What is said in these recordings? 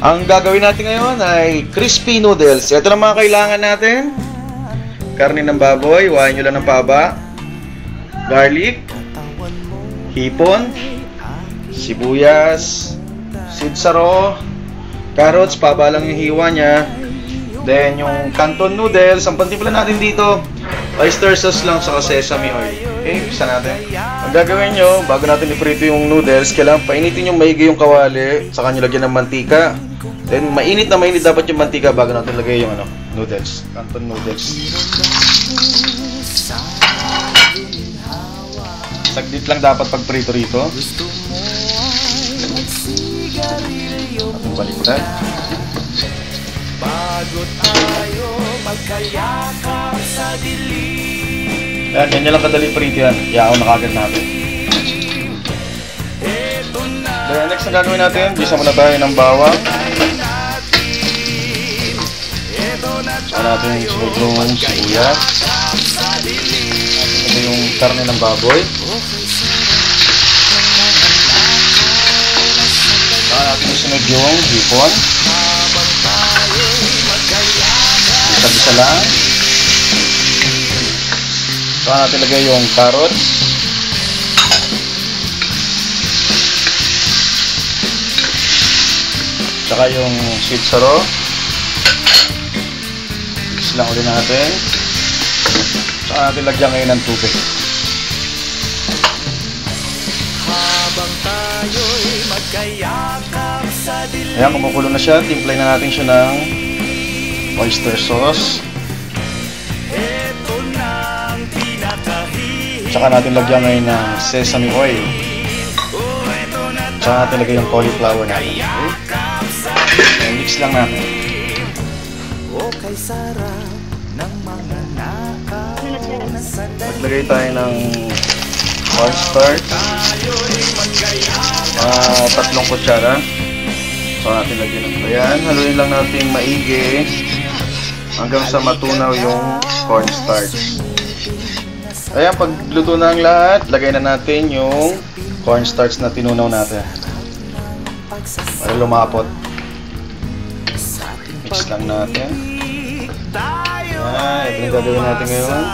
Ang gagawin natin ngayon ay crispy noodles. Ito na mga kailangan natin. Karne ng baboy, wahin nyo lang ng paba. Garlic, hipon, sibuyas, sidsaro, carrots, paba lang yung hiwa nya. Then yung canton noodles, ang pantimpla natin dito, oyster sauce lang sa sesame oil. Okay, isa natin. Ang gagawin nyo, bago natin iprito yung noodles, kailangan painitin yung maigi yung kawali, saka nyo lagyan ng mantika. Then mainit na mainit dapat yung mantika bago natin lagay yung noodles, canton noodles. Saglit lang dapat pagprito rito. Ating baliktad. Ayan, ganyan lang kadali prito yan. Iyaw na kagad natin. Then next na gagawin natin, bisa muna tayo ng bawang. Saka natin sunod yung sibuyas. Ito yung karne ng baboy. Saka natin sunod yung hipon. Isa-isa lang. Saka natin lagay yung carrots. Saka yung sidsaro. Mix lang ulit natin. Saka natin lagyan ngayon ng tubig. Ayan, kumukulo na siya. Timplay na natin siya ng oyster sauce. Saka natin lagyan ngayon ng sesame oil. Saka natin lagyan yung cauliflower natin. Okay? Mix lang natin. Maglagay tayo ng cornstarch. 3 kutsara. Saka natin lagyan ng ayan. Haluin lang natin maigi hanggang sa matunaw yung cornstarch. Ayan, pag luto na ang lahat, lagay na natin yung cornstarch na tinunaw natin para lumapot. Mix lang natin. Ayan, ito yung gagawin natin ngayon.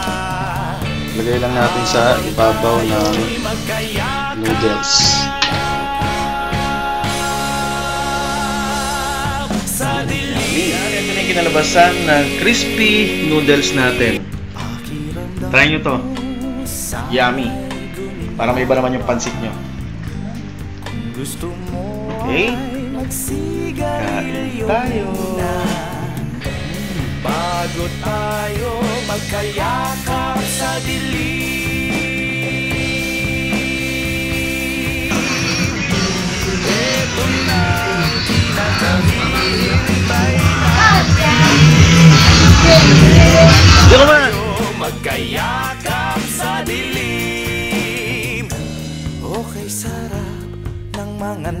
Lagay lang natin sa ibabaw ng noodles. Ito na yung kinalabasan ng crispy noodles natin. Try nyo to. Yummy. Para may iba naman yung pansit nyo. Okay? Kain tayo. Bago tayo magkayakap sa dilim. Ito na pinakahihintay natin. Magkayakap sa dilim. Okay, sarap ng mga